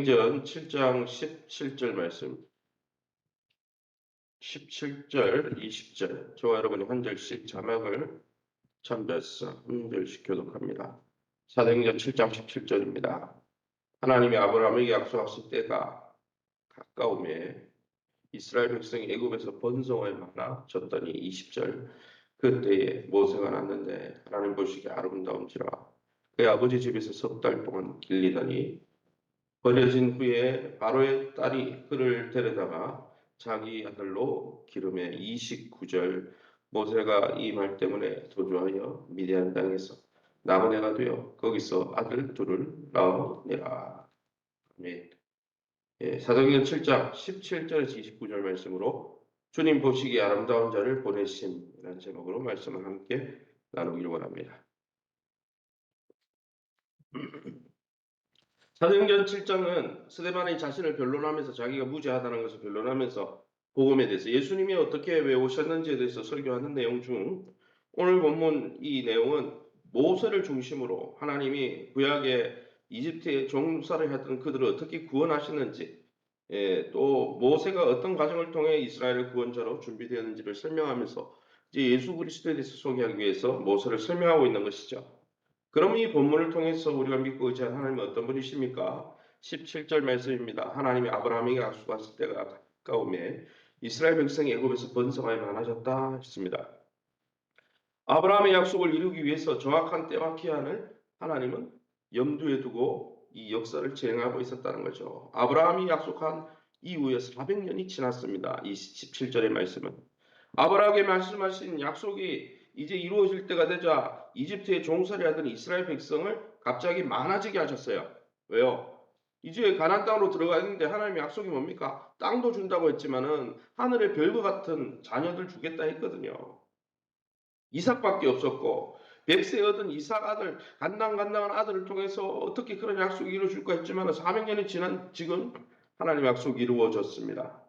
사도행전 7장 17절 말씀, 17절, 20절. 저와 여러분이 한 절씩 자막을 첨부해서 한 절씩 교독합니다. 사도행전 7장 17절입니다. 하나님이 아브라함에게 약속하신 때가 가까움에 이스라엘 백성이 애굽에서 번성하여 많아졌더니 20절. 그때에 모세가 났는데 하나님 보시기에 아름다운지라 그의 아버지 집에서 석 달 동안 길리더니 버려진 후에 바로의 딸이 그를 데려다가 자기 아들로 기름에 29절. 모세가 이 말 때문에 도주하여 미디안 땅에서 남은 애가 되어 거기서 아들 둘을 낳으니라. 아멘. 사도행전 7장 17절에서 29절 말씀으로 주님 보시기에 아름다운 자를 보내심이라는 제목으로 말씀을 함께 나누기를 원합니다. 사도행전 7장은 스데반이 자신을 변론하면서 자기가 무죄하다는 것을 변론하면서 복음에 대해서 예수님이 어떻게 왜 오셨는지에 대해서 설교하는 내용 중 오늘 본문 이 내용은 모세를 중심으로 하나님이 구약에 이집트에 종살이 했던 그들을 어떻게 구원하시는지, 또 모세가 어떤 과정을 통해 이스라엘을 구원자로 준비되었는지를 설명하면서 이제 예수 그리스도에 대해서 소개하기 위해서 모세를 설명하고 있는 것이죠. 그럼 이 본문을 통해서 우리가 믿고 의지한 하나님은 어떤 분이십니까? 17절 말씀입니다. 하나님이 아브라함에게 약속하실 때가 가까움에 이스라엘 백성이 애굽에서 번성하여 많아졌다 했습니다. 아브라함의 약속을 이루기 위해서 정확한 때와 기한을 하나님은 염두에 두고 이 역사를 진행하고 있었다는 거죠. 아브라함이 약속한 이후에 400년이 지났습니다. 이 17절의 말씀은 아브라함에게 말씀하신 약속이 이제 이루어질 때가 되자 이집트에 종살이 하던 이스라엘 백성을 갑자기 많아지게 하셨어요. 왜요? 이제 가나안 땅으로 들어가는데 하나님의 약속이 뭡니까? 땅도 준다고 했지만은 하늘의 별과 같은 자녀들 주겠다 했거든요. 이삭밖에 없었고 100세 얻은 이삭 아들 간당간당한 아들을 통해서 어떻게 그런 약속이 이루어질까 했지만 400년이 지난 지금 하나님의 약속이 이루어졌습니다.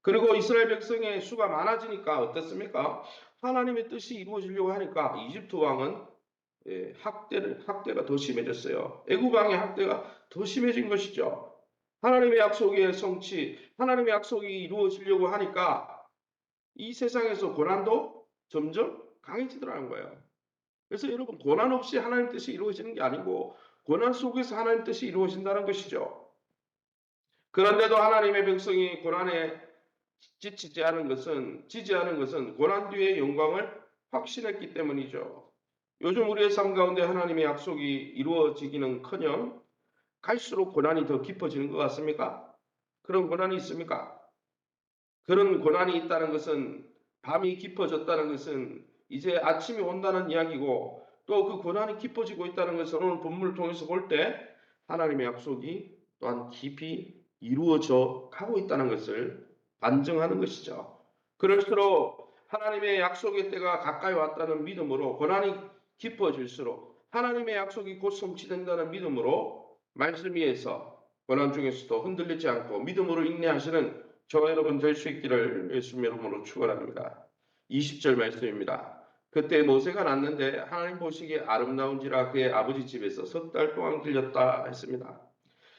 그리고 이스라엘 백성의 수가 많아지니까 어떻습니까? 하나님의 뜻이 이루어지려고 하니까 이집트 왕은 학대가 더 심해졌어요. 애굽 왕의 학대가 더 심해진 것이죠. 하나님의 약속의 성취, 하나님의 약속이 이루어지려고 하니까 이 세상에서 고난도 점점 강해지더라는 거예요. 그래서 여러분 고난 없이 하나님 뜻이 이루어지는 게 아니고 고난 속에서 하나님 뜻이 이루어진다는 것이죠. 그런데도 하나님의 백성이 고난에 지지 않은 것은 고난 뒤의 영광을 확신했기 때문이죠. 요즘 우리의 삶 가운데 하나님의 약속이 이루어지기는커녕 갈수록 고난이 더 깊어지는 것 같습니까? 그런 고난이 있습니까? 그런 고난이 있다는 것은 밤이 깊어졌다는 것은 이제 아침이 온다는 이야기고 또 그 고난이 깊어지고 있다는 것은 오늘 본문을 통해서 볼 때 하나님의 약속이 또한 깊이 이루어져 가고 있다는 것을 반증하는 것이죠. 그럴수록 하나님의 약속의 때가 가까이 왔다는 믿음으로 고난이 깊어질수록 하나님의 약속이 곧 성취된다는 믿음으로 말씀 위에서 고난 중에서도 흔들리지 않고 믿음으로 인내하시는 저와 여러분 될 수 있기를 예수님 이름으로 축원합니다. 20절 말씀입니다. 그때 모세가 났는데 하나님 보시기에 아름다운지라 그의 아버지 집에서 석 달 동안 길렸다 했습니다.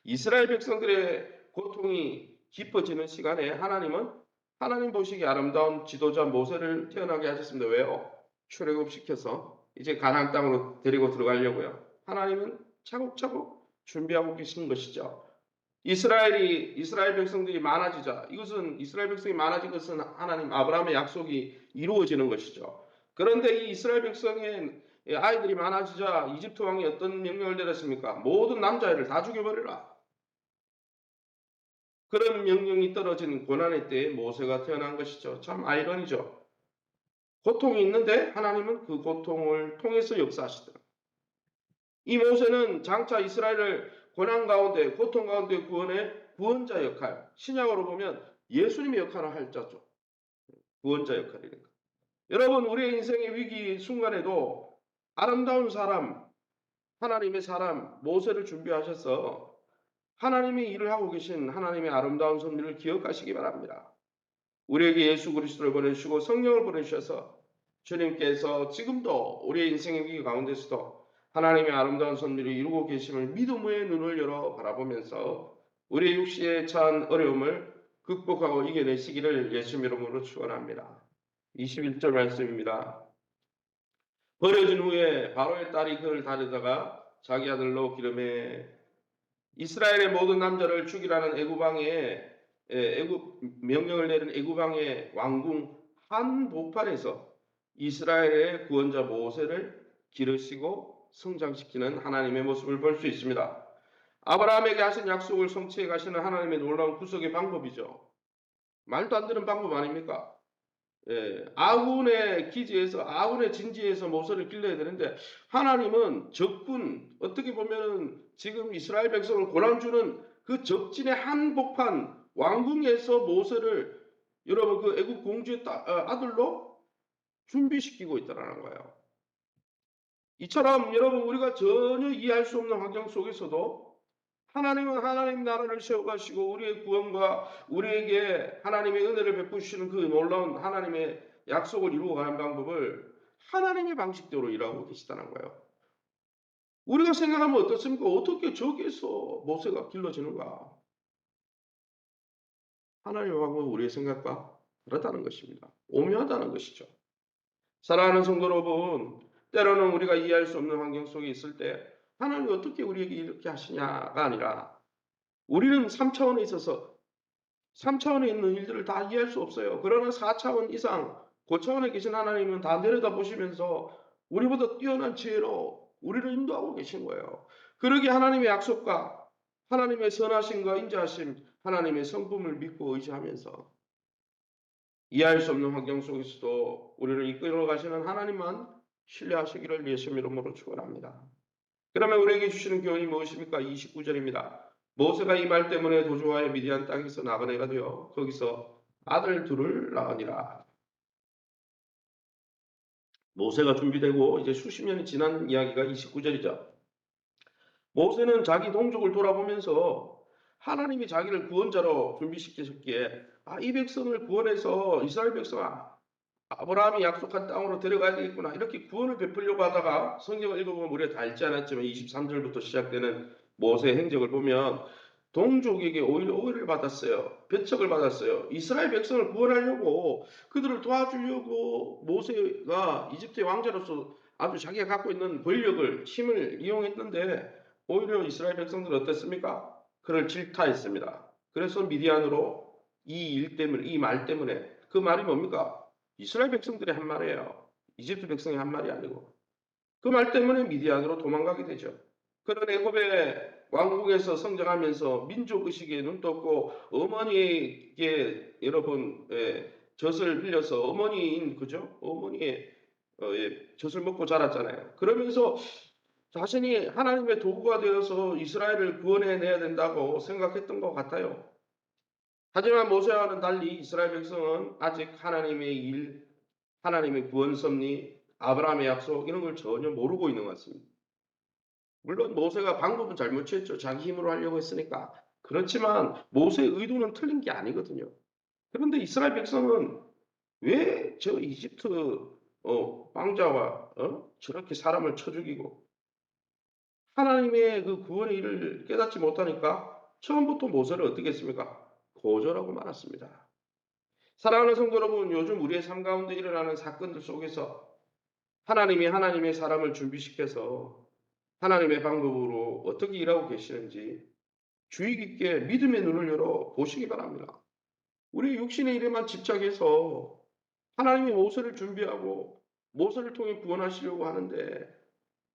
이스라엘 백성들의 고통이 깊어지는 시간에 하나님 보시기에 아름다운 지도자 모세를 태어나게 하셨습니다. 왜요? 출애굽시켜서 이제 가나안 땅으로 데리고 들어가려고요. 하나님은 차곡차곡 준비하고 계신 것이죠. 이스라엘 백성들이 많아지자 이것은 이스라엘 백성이 많아진 것은 하나님 아브라함의 약속이 이루어지는 것이죠. 그런데 이 이스라엘 백성의 아이들이 많아지자 이집트 왕이 어떤 명령을 내렸습니까? 모든 남자애를 다 죽여버리라. 그런 명령이 떨어진 고난의 때에 모세가 태어난 것이죠. 참 아이러니죠. 고통이 있는데 하나님은 그 고통을 통해서 역사하시더라. 이 모세는 장차 이스라엘을 고난 가운데 고통 가운데 구원의 구원자 역할, 신약으로 보면 예수님의 역할을 할 자죠. 구원자 역할이니까. 여러분 우리의 인생의 위기 순간에도 아름다운 사람, 하나님의 사람 모세를 준비하셔서 하나님이 일을 하고 계신 하나님의 아름다운 섭리를 기억하시기 바랍니다. 우리에게 예수 그리스도를 보내주시고 성령을 보내주셔서 주님께서 지금도 우리의 인생의 위기 가운데서도 하나님의 아름다운 섭리를 이루고 계심을 믿음의 눈을 열어 바라보면서 우리의 육신에 처한 어려움을 극복하고 이겨내시기를 예수님 이름으로 축원합니다. 21절 말씀입니다. 버려진 후에 바로의 딸이 그를 다루다가 자기 아들로 기름에 이스라엘의 모든 남자를 죽이라는 애굽 명령을 내린 애굽왕의 왕궁 한복판에서 이스라엘의 구원자 모세를 기르시고 성장시키는 하나님의 모습을 볼 수 있습니다. 아브라함에게 하신 약속을 성취해 가시는 하나님의 놀라운 구속의 방법이죠. 말도 안 되는 방법 아닙니까? 아군의 기지에서 아군의 진지에서 모세를 길러야 되는데 하나님은 적군 어떻게 보면은 지금 이스라엘 백성을 고난 주는 그 적진의 한복판 왕궁에서 모세를 여러분 그 애굽 공주의 아들로 준비시키고 있다는 거예요. 이처럼 여러분 우리가 전혀 이해할 수 없는 환경 속에서도 하나님은 하나님 나라를 세워가시고 우리의 구원과 우리에게 하나님의 은혜를 베푸시는 그 놀라운 하나님의 약속을 이루어가는 방법을 하나님의 방식대로 일하고 계시다는 거예요. 우리가 생각하면 어떻습니까? 어떻게 저기에서 모세가 길러지는가? 하나님의 방법은 우리의 생각과 다르다는 것입니다. 오묘하다는 것이죠. 사랑하는 성도 여러분, 때로는 우리가 이해할 수 없는 환경 속에 있을 때 하나님이 어떻게 우리에게 이렇게 하시냐가 아니라 우리는 3차원에 있어서 3차원에 있는 일들을 다 이해할 수 없어요. 그러나 4차원 이상, 고차원에 계신 하나님은 다 내려다 보시면서 우리보다 뛰어난 지혜로 우리를 인도하고 계신 거예요. 그러기에 하나님의 약속과 하나님의 선하심과 인자하심, 하나님의 성품을 믿고 의지하면서 이해할 수 없는 환경 속에서도 우리를 이끌어 가시는 하나님만 신뢰하시기를 예수님 이름으로 축원합니다. 그러면 우리에게 주시는 교훈이 무엇입니까? 29절입니다. 모세가 이 말 때문에 도주하여 미디안 땅에서 나그네가 되어 거기서 아들 둘을 낳으니라. 모세가 준비되고 이제 수십 년이 지난 이야기가 29절이죠. 모세는 자기 동족을 돌아보면서 하나님이 자기를 구원자로 준비시키셨기에 이 백성을 구원해서 이스라엘 백성 아브라함이 약속한 땅으로 데려가야 되겠구나 이렇게 구원을 베풀려고 하다가 성경을 읽어보면 우리가 다 읽지 않았지만 23절부터 시작되는 모세의 행적을 보면 동족에게 오히려 오해를 받았어요. 배척을 받았어요. 이스라엘 백성을 구원하려고 그들을 도와주려고 모세가 이집트의 왕자로서 아주 자기가 갖고 있는 권력을 힘을 이용했는데 오히려 이스라엘 백성들은 어땠습니까? 그를 질타했습니다. 그래서 미디안으로 이 일 때문에 이 말 때문에 그 말이 뭡니까? 이스라엘 백성들의 한 말이에요. 이집트 백성의 한 말이 아니고 그 말 때문에 미디안으로 도망가게 되죠. 그런 애굽의 왕국에서 성장하면서 민족의식에 눈 떴고 어머니에게 여러분 젖을 빌려서 어머니인 그죠? 어머니의 젖을 먹고 자랐잖아요. 그러면서 자신이 하나님의 도구가 되어서 이스라엘을 구원해내야 된다고 생각했던 것 같아요. 하지만 모세와는 달리 이스라엘 백성은 아직 하나님의 일, 하나님의 구원 섭리, 아브라함의 약속 이런 걸 전혀 모르고 있는 것 같습니다. 물론 모세가 방법은 잘못 취했죠. 자기 힘으로 하려고 했으니까. 그렇지만 모세의 의도는 틀린 게 아니거든요. 그런데 이스라엘 백성은 왜 저 이집트 왕자와 저렇게 사람을 쳐 죽이고 하나님의 그 구원의 일을 깨닫지 못하니까 처음부터 모세를 어떻게 했습니까? 거절하고 말았습니다. 사랑하는 성도 여러분, 요즘 우리의 삶 가운데 일어나는 사건들 속에서 하나님이 하나님의 사람을 준비시켜서 하나님의 방법으로 어떻게 일하고 계시는지 주의 깊게 믿음의 눈을 열어 보시기 바랍니다. 우리 육신의 일에만 집착해서 하나님이 모세를 준비하고 모세를 통해 구원하시려고 하는데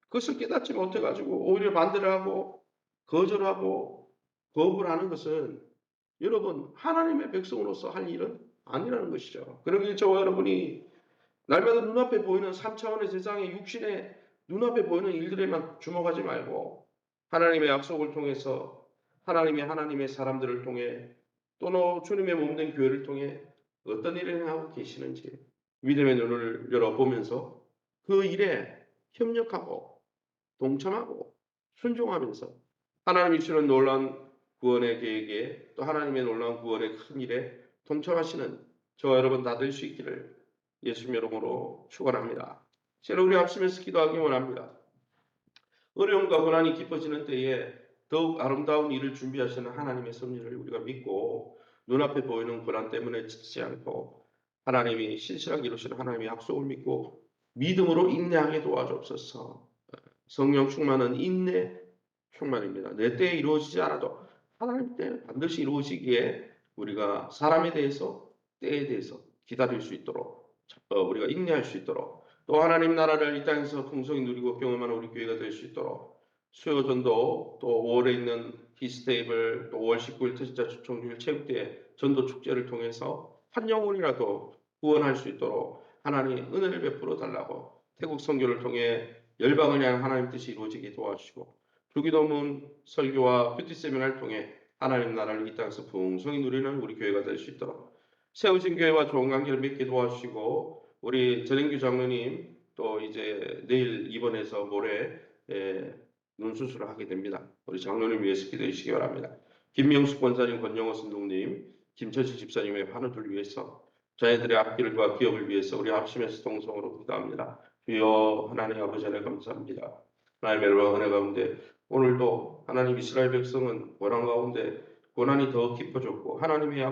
그것을 깨닫지 못해가지고 오히려 반대를 하고 거절하고 거부를 하는 것은 여러분 하나님의 백성으로서 할 일은 아니라는 것이죠. 그러기에 저와 여러분이 날마다 눈앞에 보이는 3차원의 세상의 육신의 눈앞에 보이는 일들에만 주목하지 말고 하나님의 약속을 통해서 하나님의 사람들을 통해 또는 주님의 몸된 교회를 통해 어떤 일을 하고 계시는지 믿음의 눈을 열어보면서 그 일에 협력하고 동참하고 순종하면서 하나님이 주는 놀라운 구원의 계획에 또 하나님의 놀라운 구원의 큰 일에 동참하시는 저와 여러분 다 될 수 있기를 예수님 이름으로 축원합니다. 제가 우리 합심해서 기도하기 원합니다. 어려움과 고난이 깊어지는 때에 더욱 아름다운 일을 준비하시는 하나님의 섭리를 우리가 믿고 눈앞에 보이는 고난 때문에 지치지 않고 하나님이 신실하게 이루시는 하나님의 약속을 믿고 믿음으로 인내하게 도와주옵소서. 성령 충만은 인내 충만입니다. 내 때에 이루어지지 않아도 하나님 때에 반드시 이루어지기에 우리가 사람에 대해서 때에 대해서 기다릴 수 있도록 우리가 인내할 수 있도록 또 하나님 나라를 이 땅에서 풍성히 누리고 경험하는 우리 교회가 될 수 있도록 수요전도 또 5월에 있는 히스테이블 또 5월 19일 태신자 초청주일 체육대회 전도 축제를 통해서 한 영혼이라도 구원할 수 있도록 하나님 은혜를 베풀어 달라고 태국 선교를 통해 열방을 향한 하나님 뜻이 이루어지게 도와주시고 주기도문 설교와 뷰티 세미나를 통해 하나님 나라를 이 땅에서 풍성히 누리는 우리 교회가 될 수 있도록 세우신 교회와 좋은 관계를 맺게 도와주시고 우리 전행규 장로님 또 이제 내일 입원해서 모레 눈 수술을 하게 됩니다. 우리 장로님 위해서 기도해 주시기 바랍니다. 김명숙 권사님, 권영호 선동님, 김철식 집사님의 환우를 위해서 자녀들의 앞길과 기업을 위해서 우리 합심해서 동성으로 기도합니다. 주여 하나님 아버지 하나님 감사합니다. 하나님의 은혜 가운데 오늘도 하나님 이스라엘 백성은 고난 가운데 고난이 더 깊어졌고 하나님의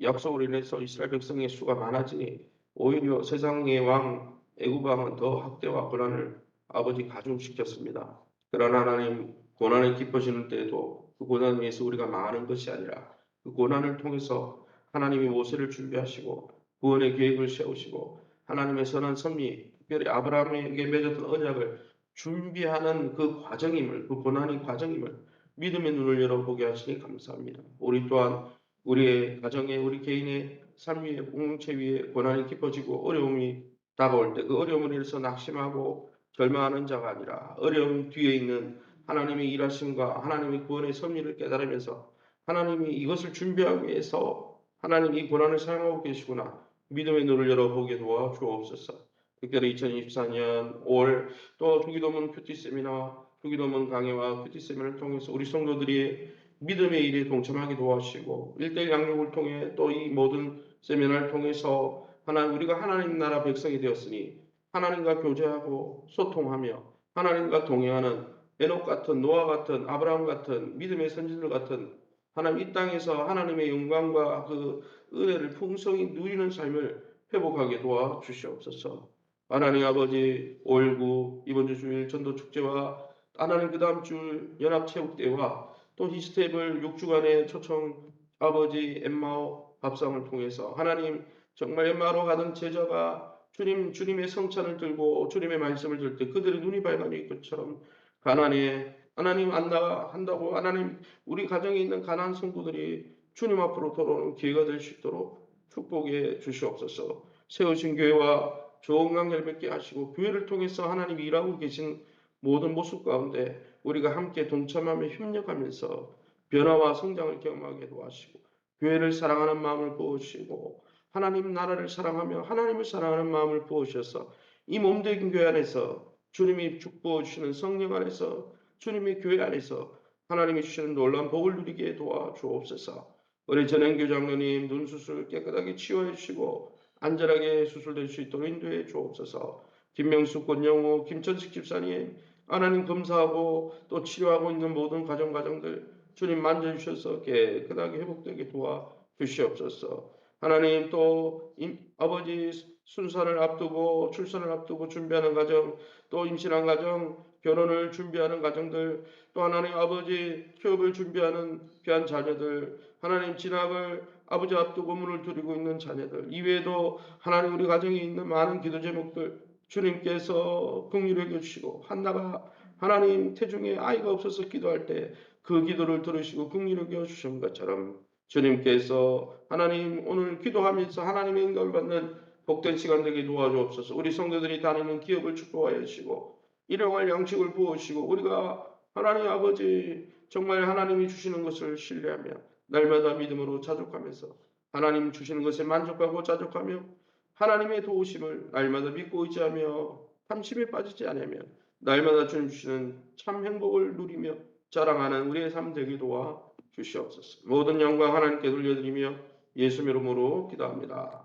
약속으로 인해서 이스라엘 백성의 수가 많아지니 오히려 세상의 왕 애굽 왕은 더 학대와 고난을 아버지 가중시켰습니다. 그러나 하나님 고난이 깊어지는 때에도 그 고난 위에서 우리가 망하는 것이 아니라 그 고난을 통해서 하나님이 모세를 준비하시고 구원의 계획을 세우시고 하나님의 선한 섭리 특별히 아브라함에게 맺었던 언약을 준비하는 그 과정임을 그 고난의 과정임을 믿음의 눈을 열어보게 하시니 감사합니다. 우리 또한 우리의 가정에 우리 개인의 삶 위에 공동체 위에 고난이 깊어지고 어려움이 다가올 때 그 어려움을 인해서 낙심하고 절망하는 자가 아니라 어려움 뒤에 있는 하나님의 일하심과 하나님의 구원의 섭리를 깨달으면서 하나님이 이것을 준비하기 위해서 하나님이 이 고난을 사용하고 계시구나 믿음의 눈을 열어보게 도와 주옵소서. 특별히 2024년 5월 또 주기도문 큐티 세미나 주기도문 강해와 큐티 세미나를 통해서 우리 성도들이 믿음의 일에 동참하게 도와주시고 1대1 양육을 통해 또 이 모든 세미나를 통해서 우리가 하나님 나라 백성이 되었으니 하나님과 교제하고 소통하며 하나님과 동행하는 에녹 같은 노아 같은 아브라함 같은 믿음의 선진들 같은 하나님 이 땅에서 하나님의 영광과 그 은혜를 풍성히 누리는 삶을 회복하게 도와 주시옵소서. 하나님 아버지 5.19 이번 주 주일 전도 축제와 하나님 그 다음 주 연합체육대회와 또 히스테이블 6주간의 초청 아버지 엠마오 밥상을 통해서 하나님 정말 엠마오로 가던 제자가 주님의 성찬을 들고 주님의 말씀을 들 때 그들의 눈이 밝아질 것처럼 가난에 하나님 안나 한다고 하나님 우리 가정에 있는 가난한 성도들이 주님 앞으로 돌아오는 기회가 될 수 있도록 축복해 주시옵소서. 세우신 교회와 좋은 관계를 맺게 하시고 교회를 통해서 하나님이 일하고 계신 모든 모습 가운데 우리가 함께 동참하며 협력하면서 변화와 성장을 경험하게 도와주시고 교회를 사랑하는 마음을 부어주시고 하나님 나라를 사랑하며 하나님을 사랑하는 마음을 부어주셔서 이 몸되긴 교회 안에서 주님이 축복해 주시는 성령 안에서 주님의 교회 안에서 하나님이 주시는 놀라운 복을 누리게 도와주옵소서. 우리 전행교 장로님 눈 수술 깨끗하게 치유해 주시고 안전하게 수술될 수 있도록 인도해 주옵소서. 김명숙, 권영호, 김천식 집사님 하나님 검사하고 또 치료하고 있는 모든 가정들 주님 만져주셔서 깨끗하게 회복되게 도와주시옵소서. 하나님 또 아버지 순산을 앞두고 출산을 앞두고 준비하는 가정 또 임신한 가정 결혼을 준비하는 가정들 또 하나님 아버지 취업을 준비하는 귀한 자녀들 하나님 진학을 아버지 앞두고 문을 두드리고 있는 자녀들 이외에도 하나님 우리 가정에 있는 많은 기도 제목들 주님께서 긍휼히 여겨주시고 한나가 하나님 태중에 아이가 없어서 기도할 때 그 기도를 들으시고 긍휼히 여겨주신 것처럼 주님께서 하나님 오늘 기도하면서 하나님의 응답을 받는 복된 시간 되게 도와주옵소서. 우리 성도들이 다니는 기업을 축복하여 주시고 일용할 양식을 부어주시고 우리가 하나님 아버지 정말 하나님이 주시는 것을 신뢰하며 날마다 믿음으로 자족하면서 하나님 주시는 것에 만족하고 자족하며 하나님의 도우심을 날마다 믿고 의지하며 탐심에 빠지지 않으며 날마다 주님 주시는 참 행복을 누리며 자랑하는 우리의 삶 되게 도와 주시옵소서. 모든 영광 하나님께 돌려드리며 예수 이름으로 기도합니다.